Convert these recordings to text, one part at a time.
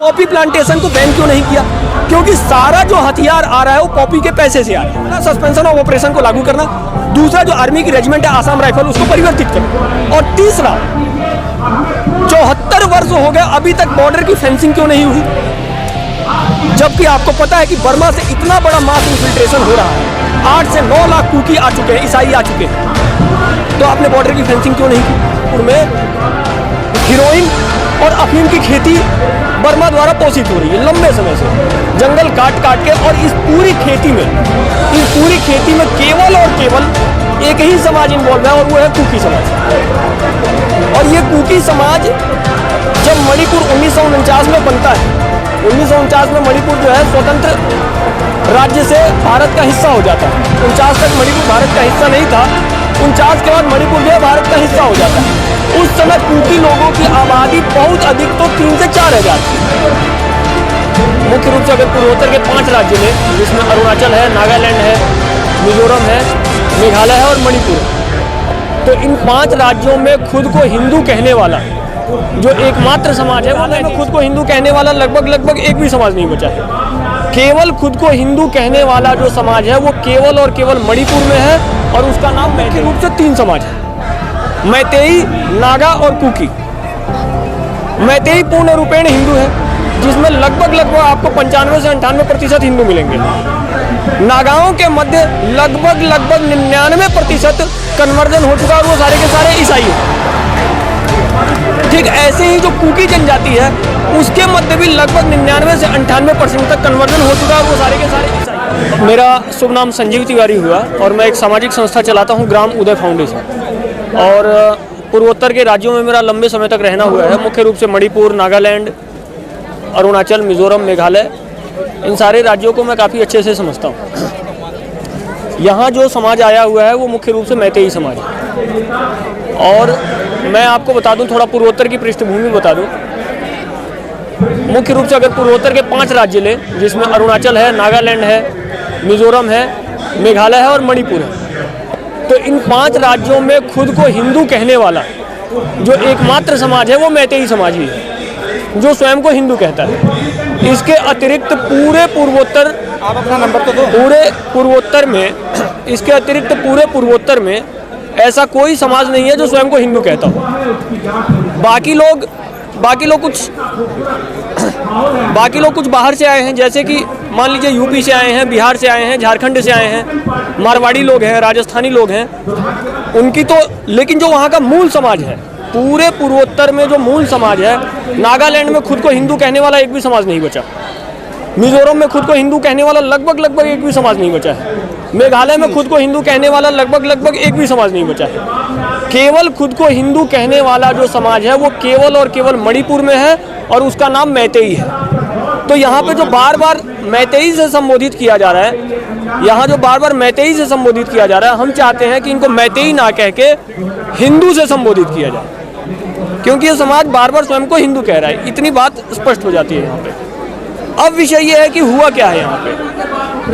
Poppy plantation को ban क्यों नहीं किया? क्योंकि सारा जो हथियार आ रहा है वो पॉपी के पैसे से आ रहा है। सस्पेंशन ऑफ ऑपरेशन को लागू करना, दूसरा जो आर्मी की रेजिमेंट है आसाम राइफल उसको परिवर्तित करना, और तीसरा 74 वर्ष हो गए अभी तक बॉर्डर की फेंसिंग क्यों नहीं हुई? जबकि आपको पता है कि बर्मा से इतना बड़ा मास इन्फिल्ट्रेशन हो रहा है, 8 से 9 लाख कुकी आ चुके हैं, ईसाई आ चुके हैं, तो आपने बॉर्डर की फेंसिंग क्यों नहीं की? उनमें हीरोइन और अफीम की खेती बर्मा द्वारा पोषित हो रही है लंबे समय से, जंगल काट काट के, और इस पूरी खेती में केवल और केवल एक ही समाज इन्वॉल्व है, और वो है कुकी समाज। और ये कुकी समाज जब मणिपुर 1949 में बनता है, 1949 में मणिपुर जो है स्वतंत्र राज्य से भारत का हिस्सा हो जाता है। 49 तक मणिपुर भारत का हिस्सा नहीं था, 49 के बाद मणिपुर जो है भारत का हिस्सा हो जाता है। उस समय कुकी लोगों की आबादी बहुत अधिक, तो 3 से 4 हज़ार थी। मुख्य रूप से अगर पूर्वोत्तर के 5 राज्य में, जिसमें अरुणाचल है, नागालैंड है, मिजोरम है, मेघालय है और मणिपुर है, तो इन 5 राज्यों में खुद को हिंदू कहने वाला जो एकमात्र समाज है, वो खुद को हिंदू कहने वाला लगभग एक भी समाज नहीं बचा है। केवल खुद को हिंदू कहने वाला जो समाज है वो केवल और केवल मणिपुर में है, और उसका नाम मुख्य रूप से 3 समाज है, मैतेई, नागा और कुकी। मैतेई पूर्ण रूपेण हिंदू है, जिसमें लगभग आपको 95 से 98% हिंदू मिलेंगे। नागाओं के मध्य लगभग 99% कन्वर्जन हो चुका है, और वो सारे के सारे ईसाई हैं। ठीक ऐसे ही जो कुकी जनजाति है उसके मध्य भी लगभग 99 से 98% तक कन्वर्जन हो चुका है, वो सारे के सारे ईसाई। मेरा शुभ नाम संजीव तिवारी हुआ, और मैं एक सामाजिक संस्था चलाता हूँ, ग्राम उदय फाउंडेशन। और पूर्वोत्तर के राज्यों में मेरा लंबे समय तक रहना हुआ है, मुख्य रूप से मणिपुर, नागालैंड, अरुणाचल, मिजोरम, मेघालय, इन सारे राज्यों को मैं काफ़ी अच्छे से समझता हूँ। यहाँ जो समाज आया हुआ है वो मुख्य रूप से मैतेई समाज है। और मैं आपको बता दूँ, थोड़ा पूर्वोत्तर की पृष्ठभूमि बता दूँ। मुख्य रूप से अगर पूर्वोत्तर के 5 राज्य ले, जिसमें अरुणाचल है, नागालैंड है, मिजोरम है, मेघालय है और मणिपुर है, तो इन 5 राज्यों में खुद को हिंदू कहने वाला जो एकमात्र समाज है वो मैतेई समाज ही है, जो स्वयं को हिंदू कहता है। इसके अतिरिक्त पूरे पूर्वोत्तर, आप अपना नंबर तो दो, पूरे पूर्वोत्तर में, इसके अतिरिक्त पूरे पूर्वोत्तर में ऐसा कोई समाज नहीं है जो स्वयं को हिंदू कहता हो। बाकी लोग कुछ बाहर से आए हैं, जैसे कि मान लीजिए यूपी से आए हैं, बिहार से आए हैं, झारखंड से आए हैं, मारवाड़ी लोग हैं, राजस्थानी लोग हैं, उनकी तो, लेकिन जो वहाँ का मूल समाज है, पूरे पूर्वोत्तर में जो मूल समाज है, नागालैंड में खुद को हिंदू कहने वाला एक भी समाज नहीं बचा, मिजोरम में खुद को हिंदू कहने वाला लगभग एक भी समाज नहीं बचा है, मेघालय में खुद को हिंदू कहने वाला लगभग एक भी समाज नहीं बचा है। केवल खुद को हिंदू कहने वाला जो समाज है वो केवल और केवल मणिपुर में है, और उसका नाम मैतेई है। तो यहाँ पे जो बार बार मैतेई से संबोधित किया जा रहा है, यहाँ जो बार बार मैतेई से संबोधित किया जा रहा है, हम चाहते हैं कि इनको मैतेई ना कह के हिंदू से संबोधित किया जाए, क्योंकि ये समाज बार बार स्वयं को हिंदू कह रहा है। इतनी बात स्पष्ट हो जाती है यहाँ पे। अब विषय ये है कि हुआ क्या है यहाँ पे।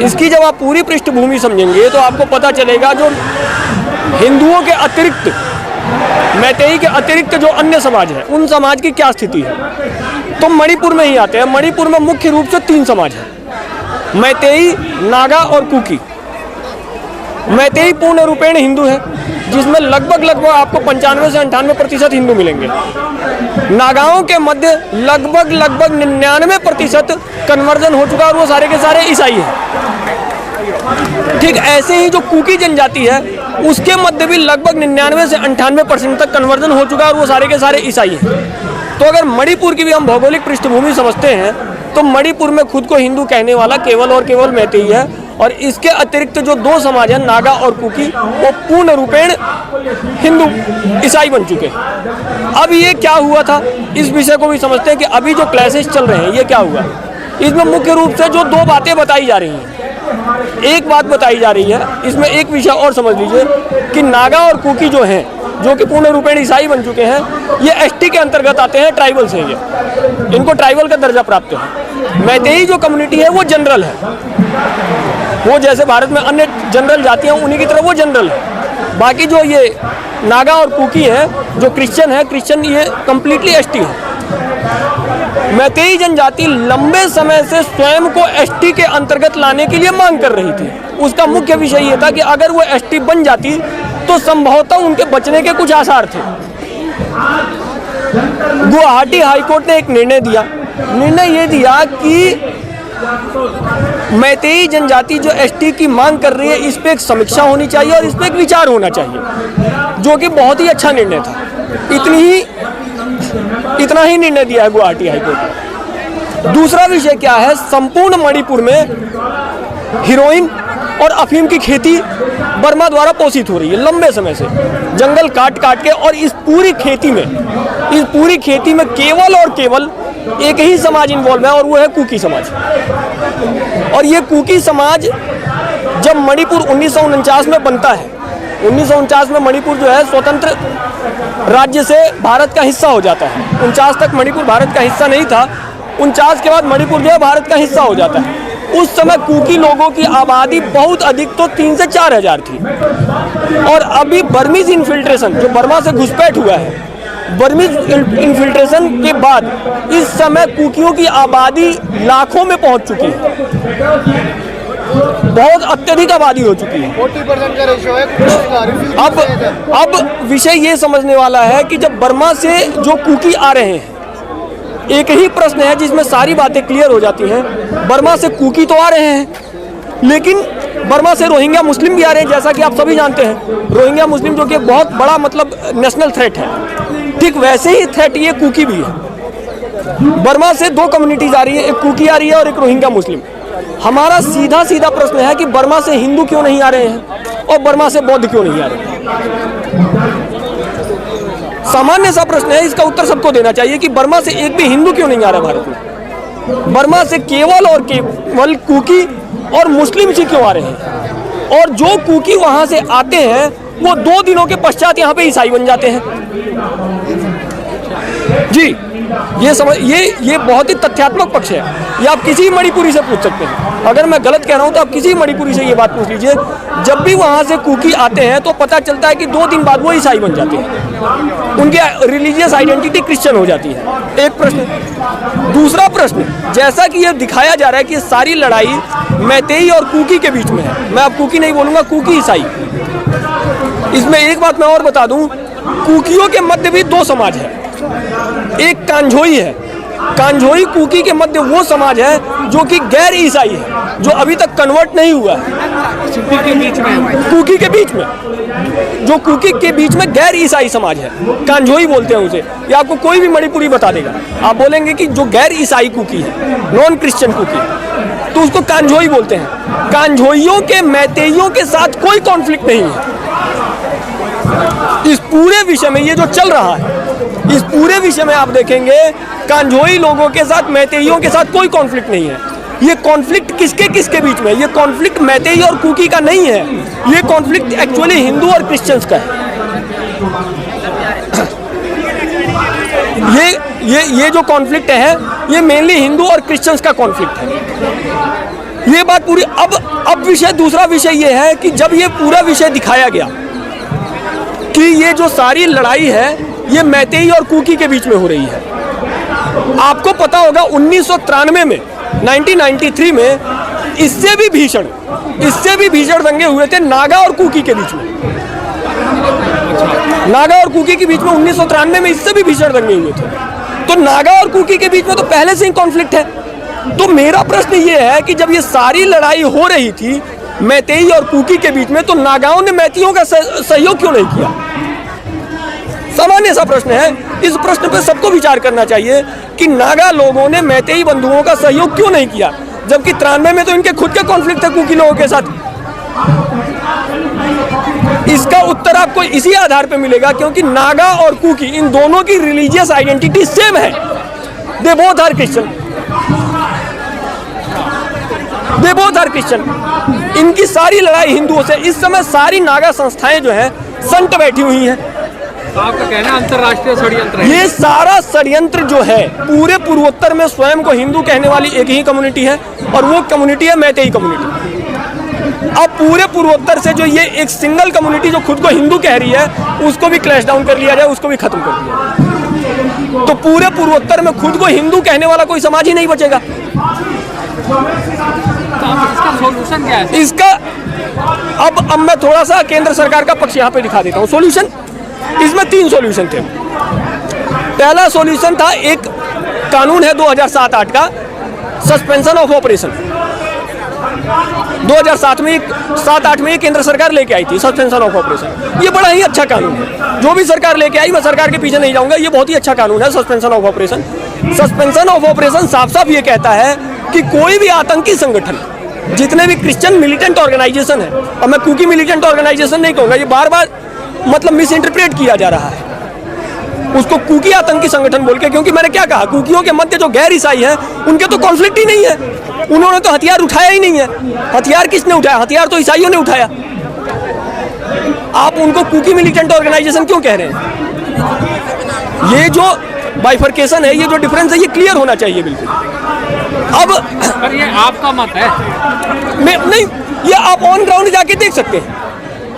इसकी जब आप पूरी पृष्ठभूमि समझेंगे तो आपको पता चलेगा जो हिंदुओं के अतिरिक्त, मैतेई के अतिरिक्त जो अन्य समाज है, उन समाज की क्या स्थिति है। तो मणिपुर में ही आते हैं। मणिपुर में मुख्य रूप से 3 समाज है, मैतेई, नागा और कुकी। मैतेई पूर्ण रूपेण हिंदू है, जिसमें लगभग आपको 95 से 98% हिंदू मिलेंगे। नागाओं के मध्य लगभग 99% कन्वर्जन हो चुका है, और वो सारे के सारे ईसाई हैं। ठीक ऐसे ही जो कुकी जनजाति है उसके मध्य भी लगभग 99 से 98% तक कन्वर्जन हो चुका है, और वो सारे के सारे ईसाई हैं। तो अगर मणिपुर की भी हम भौगोलिक पृष्ठभूमि समझते हैं तो मणिपुर में खुद को हिंदू कहने वाला केवल और केवल मैतेई है, और इसके अतिरिक्त जो 2 समाज हैं, नागा और कुकी, वो पूर्ण रूपेण हिंदू ईसाई बन चुके हैं। अब ये क्या हुआ था, इस विषय को भी समझते हैं कि अभी जो क्लैशेस चल रहे हैं ये क्या हुआ। इसमें मुख्य रूप से जो 2 बातें बताई जा रही हैं, एक बात बताई जा रही है, इसमें एक विषय और समझ लीजिए कि नागा और कुकी जो हैं, जो कि पूर्ण रूपेण ईसाई बन चुके हैं, ये एसटी के अंतर्गत आते हैं, ट्राइबल से, ये इनको ट्राइबल का दर्जा प्राप्त है। मैतेई जो कम्युनिटी है वो जनरल है, वो जैसे भारत में अन्य जनरल जातियां उन्हीं की तरह वो जनरल है। बाकी जो ये नागा और कुकी है, जो क्रिश्चियन है, क्रिश्चियन ये कम्प्लीटली एसटी है। मैतेई जनजाति लंबे समय से स्वयं को एसटी के अंतर्गत लाने के लिए मांग कर रही थी। उसका मुख्य विषय यह था कि अगर वो एसटी बन जाती तो संभवतः उनके बचने के कुछ आसार थे। गुवाहाटी हाईकोर्ट ने एक निर्णय ये दिया कि मैतेई जनजाति जो एसटी की मांग कर रही है, इस पे एक समीक्षा होनी चाहिए और इस पे एक विचार होना चाहिए, जो कि बहुत ही अच्छा निर्णय था। इतना ही निर्णय दिया है गुवाहाटी हाईकोर्ट ने। दूसरा विषय क्या है, संपूर्ण मणिपुर में हेरोइन और अफीम की खेती बर्मा द्वारा पोषित हो रही है लंबे समय से, जंगल काट के, और इस पूरी खेती में केवल और केवल एक ही समाज इन्वॉल्व है और वो है कुकी समाज। और ये कुकी समाज जब मणिपुर 1949 में बनता है, 1949 में मणिपुर जो है स्वतंत्र राज्य से भारत का हिस्सा हो जाता है। 49 तक मणिपुर भारत का हिस्सा नहीं था, 49 के बाद मणिपुर जो है भारत का हिस्सा हो जाता है। उस समय कुकी लोगों की आबादी बहुत अधिक, तो 3 से 4 हज़ार थी। और अभी बर्मीज इन्फिल्ट्रेशन जो बर्मा से घुसपैठ हुआ है, बर्मीज इन्फिल्ट्रेशन के बाद इस समय कुकियों की आबादी लाखों में पहुंच चुकी है, बहुत अत्यधिक आबादी हो चुकी है। 40% का रेशियो है। अब विषय ये समझने वाला है कि जब बर्मा से जो कुकी आ रहे हैं, एक ही प्रश्न है जिसमें सारी बातें क्लियर हो जाती हैं। बर्मा से कुकी तो आ रहे हैं, लेकिन बर्मा से रोहिंग्या मुस्लिम भी आ रहे हैं, जैसा कि आप सभी जानते हैं। रोहिंग्या मुस्लिम जो कि बहुत बड़ा मतलब नेशनल थ्रेट है, ठीक वैसे ही थ्रेट ये कुकी भी है। बर्मा से 2 कम्युनिटीज आ रही है, एक कुकी आ रही है और एक रोहिंग्या मुस्लिम। हमारा सीधा प्रश्न है कि बर्मा से हिंदू क्यों नहीं आ रहे हैं और बर्मा से बौद्ध क्यों नहीं आ रहे हैं? सामान्य सा प्रश्न है, इसका उत्तर सबको देना चाहिए कि बर्मा से एक भी हिंदू क्यों नहीं आ रहा भारत में। बर्मा से केवल और केवल कुकी और मुस्लिम ही क्यों आ रहे हैं? और जो कुकी वहां से आते हैं वो 2 दिनों के पश्चात यहाँ पे ईसाई बन जाते हैं। जी, ये बहुत ही तथ्यात्मक पक्ष है। ये आप किसी मणिपुरी से पूछ सकते हैं। अगर मैं गलत कह रहा हूं तो आप किसी मणिपुरी से ये बात पूछ लीजिए। जब भी वहां से कुकी आते हैं तो पता चलता है कि 2 दिन बाद वो ईसाई बन जाते हैं, उनकी रिलीजियस आइडेंटिटी क्रिश्चियन हो जाती है। एक प्रश्न। दूसरा प्रश्न, जैसा कि ये दिखाया जा रहा है कि सारी लड़ाई मैतेई और कुकी के बीच में है, मैं अब कुकी नहीं बोलूंगा, कुकी ईसाई। इसमें एक बात मैं और बता दूं, कुकियों के मध्य भी 2 समाज है। एक कांझोई है, कांझोई कुकी के मध्य वो समाज है जो कि गैर ईसाई है, जो अभी तक कन्वर्ट नहीं हुआ है। कुकी के बीच में जो कुकी के बीच में गैर ईसाई समाज है, कांझोई बोलते हैं उसे। ये आपको कोई भी मणिपुरी बता देगा। आप बोलेंगे कि जो गैर ईसाई कुकी है, नॉन क्रिश्चियन कुकी, तो उसको कांझोई बोलते हैं। कांझोइयों के मैतेइयों के साथ कोई कॉन्फ्लिक्ट नहीं है। इस पूरे विषय में ये जो चल रहा है, इस पूरे विषय में आप देखेंगे कांझोई लोगों के साथ मैतेइयों के साथ कोई कॉन्फ्लिक्ट नहीं है। ये कॉन्फ्लिक्ट किसके बीच में? ये कॉन्फ्लिक्ट मैतेई और कुकी का नहीं है, ये कॉन्फ्लिक्ट एक्चुअली हिंदू और क्रिश्चियंस का है। ये जो कॉन्फ्लिक्ट है ये मेनली हिंदू और क्रिश्चियंस का कॉन्फ्लिक्ट है। ये बात पूरी। अब विषय, दूसरा विषय ये है कि जब ये पूरा विषय दिखाया गया कि ये जो सारी लड़ाई है ये मैतेई और कुकी के बीच में हो रही है। आपको पता होगा 1993 में, 1993 में इससे भी भीषण दंगे हुए थे नागा और कुकी के बीच में। नागा और कुकी के बीच में 1993 में इससे भी भीषण दंगे हुए थे। तो नागा और कुकी के बीच में तो पहले से ही कॉन्फ्लिक्ट है। तो मेरा प्रश्न ये है कि जब ये सारी लड़ाई हो रही थी मैतेई और कुकी के बीच में, तो नागाओं ने मैतेइयों का सहयोग क्यों नहीं किया? सामान्य सा प्रश्न है। इस प्रश्न पे सबको विचार करना चाहिए कि नागा लोगों ने मैतेई बंधुओं का सहयोग क्यों नहीं किया, जबकि 93 में तो इनके खुद के कॉन्फ्लिक्ट थे कुकी लोगों के साथ। इसका उत्तर आपको इसी आधार पे मिलेगा क्योंकि नागा और कुकी इन दोनों की रिलीजियस आइडेंटिटी सेम है। They both are Christian. इनकी सारी लड़ाई हिंदुओं से। इस समय सारी नागा संस्थाएं जो हैं संट बैठी हुई हैं। आपका कहना अंतरराष्ट्रीय षड्यंत्र है। ये सारा षड्यंत्र जो है पूरे पूर्वोत्तर में स्वयं को हिंदू कहने वाली एक ही कम्युनिटी है और वो कम्युनिटी है मैतेई कम्युनिटी। अब पूरे पूर्वोत्तर से जो ये एक सिंगल कम्युनिटी जो खुद को हिंदू कह रही है उसको भी क्लैश डाउन कर लिया जाए, उसको भी खत्म कर दिया। तो पूरे पूर्वोत्तर में खुद को हिंदू कहने वाला कोई समाज ही नहीं बचेगा। तो अब इसका सॉल्यूशन क्या है? इसका अब मैं थोड़ा सा केंद्र सरकार का पक्ष यहाँ पे दिखा देता हूँ। सॉल्यूशन, इसमें 3 सॉल्यूशन थे। पहला सॉल्यूशन था, एक कानून है 2007-8 का, सस्पेंशन ऑफ ऑपरेशन। 2007 में 7-8 में केंद्र सरकार लेके आई थी सस्पेंशन ऑफ ऑपरेशन। ये बड़ा ही अच्छा कानून है, जो भी सरकार लेके आई, मैं सरकार के पीछे नहीं जाऊंगा, ये बहुत ही अच्छा कानून है suspension of operation. Suspension of operation साफ साफ ये कहता है कि कोई भी आतंकी संगठन, जितने भी क्रिश्चियन मिलिटेंट ऑर्गेनाइजेशन है, और मैं कुकी मिलिटेंट ऑर्गेनाइजेशन नहीं कहूंगा, ये बार बार मतलब मिस इंटरप्रेट किया जा रहा है उसको कुकी आतंकी संगठन बोल के, क्योंकि मैंने क्या कहा, कुकियों के मध्य जो गैर ईसाई हैं उनके तो कॉन्फ्लिक्ट ही नहीं है, उन्होंने तो हथियार उठाया ही नहीं है। हथियार किसने उठाया? हथियार तो ईसाइयों ने उठाया। आप उनको कुकी मिलिटेंट ऑर्गेनाइजेशन क्यों कह रहे हैं? ये जो बाइफर्केशन है, ये जो डिफरेंस है, ये क्लियर होना चाहिए बिल्कुल। अब पर ये आपका मत है? नहीं, ये आप ऑन ग्राउंड जाके देख सकते हैं।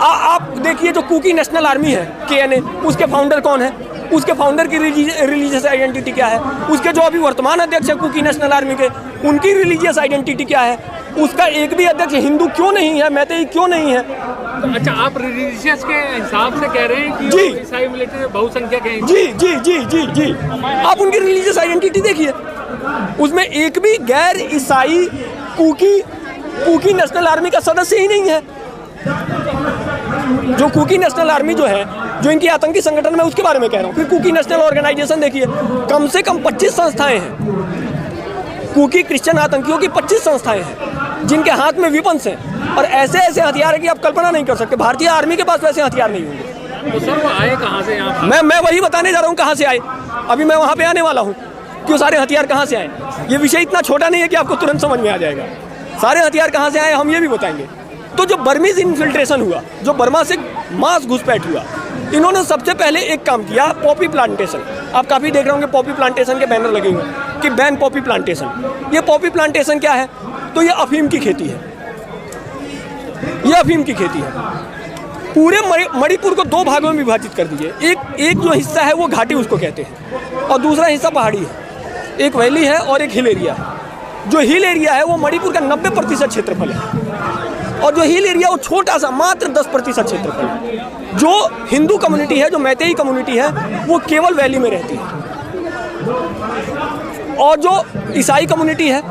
आप देखिए, जो कुकी नेशनल आर्मी है KNA, उसके फाउंडर कौन है, उसके फाउंडर की रिलीजियस आइडेंटिटी क्या है, उसके जो अभी वर्तमान अध्यक्ष है कुकी नेशनल आर्मी के, उनकी रिलीजियस आइडेंटिटी क्या है, उसका एक भी अध्यक्ष हिंदू क्यों नहीं है, मैतेई क्यों नहीं है। अच्छा, आप रिलीजियस के हिसाब से कह रहे हैं कि जी, ईसाई मिलिटेंट बहुसंख्यक हैं? जी जी जी जी जी, आप उनकी रिलीजियस आइडेंटिटी देखिए, उसमें एक भी गैर ईसाई कुकी नेशनल आर्मी का सदस्य ही नहीं है। जो कुकी नेशनल आर्मी जो है, जो इनकी आतंकी संगठन में, उसके बारे में कह रहा हूँ कि कुकी नेशनल ऑर्गेनाइजेशन देखिए, कम से कम 25 संस्थाएं हैं, कुकी क्रिश्चियन आतंकियों की 25 संस्थाएं हैं जिनके हाथ में वेपन्स हैं, और ऐसे ऐसे हथियार है कि आप कल्पना नहीं कर सकते। भारतीय आर्मी के पास वैसे हथियार नहीं होंगे। तो सर वो आए कहाँ से यहाँ? मैं वही बताने जा रहा हूँ कहाँ से आए। अभी मैं वहाँ पे आने वाला हूँ कि वो सारे हथियार कहाँ से आए। ये विषय इतना छोटा नहीं है कि आपको तुरंत समझ में आ जाएगा। सारे हथियार कहाँ से आए हम ये भी बताएंगे। तो जो बर्मीज इन्फिल्ट्रेशन हुआ, जो बर्मा से मास घुसपैठ हुआ, इन्होंने सबसे पहले एक काम किया, पॉपी प्लांटेशन। आप काफ़ी देख रहे होंगे पॉपी प्लांटेशन के बैनर लगे हुए कि बैन पॉपी प्लांटेशन। ये पॉपी प्लांटेशन क्या है? तो ये अफीम की खेती है, ये अफीम की खेती है। पूरे मणिपुर को 2 भागों में विभाजित कर दीजिए। एक जो हिस्सा है वो घाटी उसको कहते हैं, और दूसरा हिस्सा पहाड़ी है। एक वैली है और एक हिल एरिया है। जो हिल एरिया है वो मणिपुर का 90% क्षेत्रफल है, और जो हिल एरिया वो छोटा सा मात्र 10% क्षेत्रफल है। जो हिंदू कम्युनिटी है, जो मैतेई कम्युनिटी है, वो केवल वैली में रहती है, और जो ईसाई कम्युनिटी है,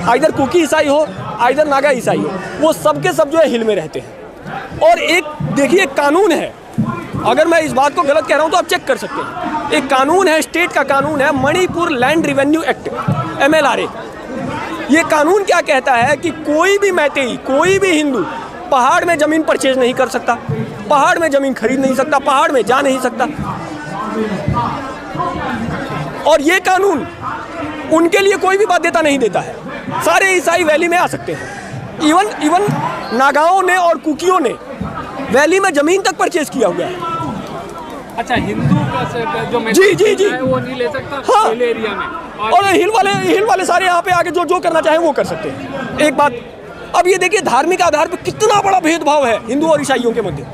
आइदर कुकी ईसाई हो, आइदर नागा ईसाई हो, वो सबके सब जो है हिल में रहते हैं। और एक देखिए कानून है, अगर मैं इस बात को गलत कह रहा हूँ तो आप चेक कर सकते हैं। एक कानून है, स्टेट का कानून है, Manipur land revenue act, MLRA। ये कानून क्या कहता है कि कोई भी मैतेई, कोई भी हिंदू पहाड़ में जमीन परचेज नहीं कर सकता, पहाड़ में जमीन खरीद नहीं सकता, पहाड़ में जा नहीं सकता। और ये कानून उनके लिए कोई भी बाध्यता नहीं देता है। सारे ईसाई वैली में आ सकते हैं। इवन नागाओं ने और कुकियों ने वैली में जमीन तक परचेज किया हुआ है। अच्छा, हिंदू जो जी है वो नहीं ले सकता? हाँ। हिल एरिया में और हिल वाले सारे यहाँ पे आके जो करना चाहें वो कर सकते हैं। एक बात, अब ये देखिए धार्मिक आधार पर कितना बड़ा भेदभाव है हिंदू और ईसाइयों के मध्य।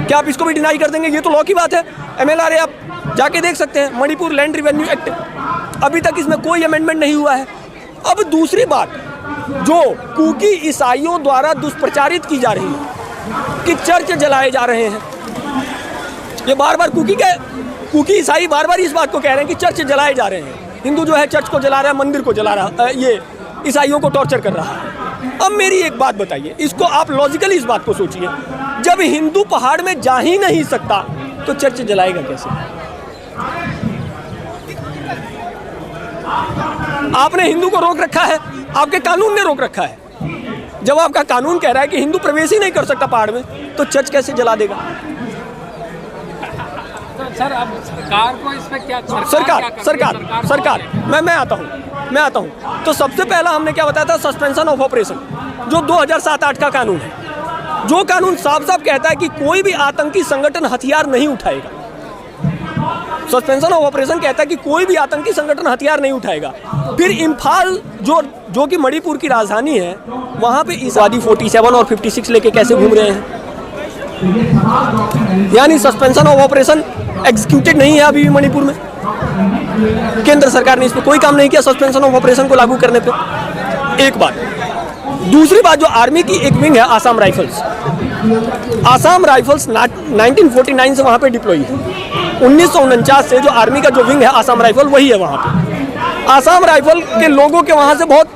क्या आप इसको भी डिनाई कर देंगे? ये तो लॉ की बात है। MLRA आप जाके देख सकते हैं, मणिपुर लैंड रेवेन्यू एक्ट, अभी तक इसमें कोई अमेंडमेंट नहीं हुआ है। अब दूसरी बात, जो कुकी ईसाइयों द्वारा दुष्प्रचारित की जा रही है कि चर्च जलाए जा रहे हैं, ये बार बार कुकी ईसाई बार बार इस बात को कह रहे हैं कि चर्च जलाए जा रहे हैं। हिंदू जो है चर्च को जला रहा है, मंदिर को जला रहा है, ये ईसाइयों को टॉर्चर कर रहा है। अब मेरी एक बात बताइए, इसको आप लॉजिकली इस बात को सोचिए, जब हिंदू पहाड़ में जा ही नहीं सकता तो चर्च जलाएगा कैसे? आपने हिंदू को रोक रखा है, आपके कानून ने रोक रखा है। जब आपका कानून कह रहा है कि हिंदू प्रवेश ही नहीं कर सकता पहाड़ में, तो चर्च कैसे जला देगा? सर अब सरकार को इस पे क्या सरकार मैं आता हूँ। तो सबसे पहला हमने क्या बताया था, सस्पेंशन ऑफ ऑपरेशन, जो 2007-8 का कानून है, जो कानून साफ साफ कहता है कि कोई भी आतंकी संगठन हथियार नहीं उठाएगा। सस्पेंशन ऑफ ऑपरेशन कहता है कि कोई भी आतंकी संगठन हथियार नहीं उठाएगा। फिर इम्फाल जो कि मणिपुर की राजधानी है, वहाँ पे ईसाई 47 और 56 लेके कैसे घूम रहे हैं। यानी सस्पेंशन ऑफ ऑपरेशन एग्जीक्यूटेड नहीं है अभी भी मणिपुर में। केंद्र सरकार ने इस पर कोई काम नहीं किया सस्पेंशन ऑफ ऑपरेशन को लागू करने पे। एक बात। दूसरी बात, जो आर्मी की एक विंग है आसाम राइफल्स, आसाम राइफल्स 1949 से वहाँ पे डिप्लॉय है। 1949 से जो आर्मी का जो विंग है आसाम राइफल वही है वहाँ पे। आसाम राइफल के लोगों के वहाँ से बहुत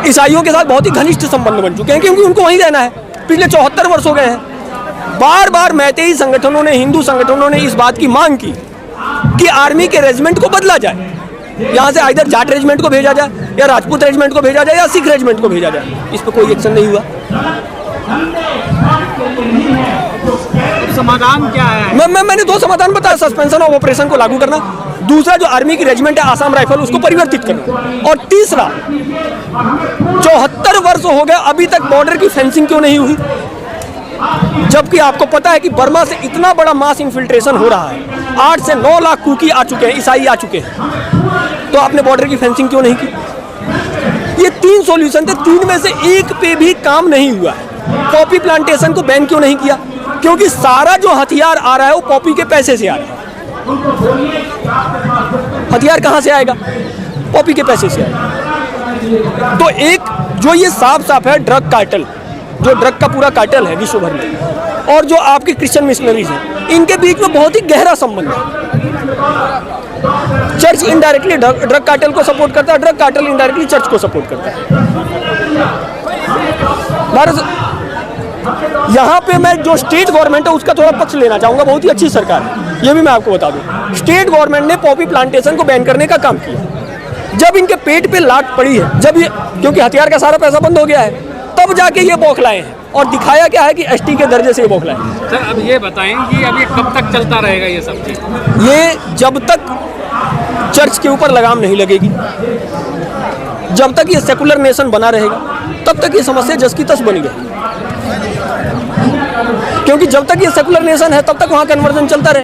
ईसाइयों के साथ बहुत ही घनिष्ठ संबंध बन चुके हैं, क्योंकि उनको वहीं रहना है। पिछले 74 वर्ष हो गए हैं। बार बार मैतेई संगठनों ने, हिंदू संगठनों ने इस बात की मांग की कि आर्मी के रेजिमेंट को बदला जाए, यहाँ से आइदर जाट रेजिमेंट को भेजा जाए या राजपूत रेजिमेंट को भेजा जाए या सिख रेजिमेंट को भेजा जाए। इस पर कोई एक्शन नहीं हुआ। समाधान क्या है? मैंने दो समाधान बताया, सस्पेंशन ऑफ ऑपरेशन को लागू करना, दूसरा जो आर्मी की रेजिमेंट है आसाम राइफल उसको परिवर्तित करना, और तीसरा 74 वर्ष हो गए अभी तक बॉर्डर की फेंसिंग क्यों नहीं हुई, जबकि आपको पता है कि बर्मा से इतना बड़ा मास इन्फिल्ट्रेशन हो रहा है। 8 से 9 लाख कुकी आ चुके हैं, ईसाई आ चुके हैं, तो आपने बॉर्डर की फेंसिंग क्यों नहीं की? ये 3 सॉल्यूशन थे, 3 में से एक पे भी काम नहीं हुआ है। पॉपी प्लांटेशन को बैन क्यों नहीं किया? क्योंकि सारा जो हथियार आ रहा है वो पॉपी के पैसे से आ रहा है। हथियार कहाँ से आएगा? पॉपी के पैसे से आएगा। तो एक जो ये साफ साफ है ड्रग कार्टेल, जो ड्रग का पूरा कार्टेल है विश्व भर में, और जो आपके क्रिश्चियन मिशनरीज हैं, इनके बीच में बहुत ही गहरा संबंध है। चर्च इनडायरेक्टली ड्रग कार्टेल को सपोर्ट करता है, ड्रग कार्टेल इनडायरेक्टली चर्च को सपोर्ट करता है। भारत यहाँ पे मैं जो स्टेट गवर्नमेंट है उसका थोड़ा पक्ष लेना चाहूँगा। बहुत ही अच्छी सरकार है, ये भी मैं आपको बता दूँ। स्टेट गवर्नमेंट ने पॉपी प्लांटेशन को बैन करने का काम किया। जब इनके पेट पे लात पड़ी है, जब ये, क्योंकि हथियार का सारा पैसा बंद हो गया है, तब जाके ये बौखलाए हैं, और दिखाया क्या है कि एसटी के दर्जे से ये बौखलाए हैं। सर अब ये बताएं कि अब ये कब तक चलता रहेगा ये सब चीज? ये जब तक चर्च के ऊपर लगाम नहीं लगेगी, जब तक ये सेकुलर नेशन बना रहेगा, तब तक ये समस्या जस की तस बनी रहेगी। क्योंकि जब तक ये सेकुलर नेशन है तब तक वहाँ कन्वर्जन चलता रहे।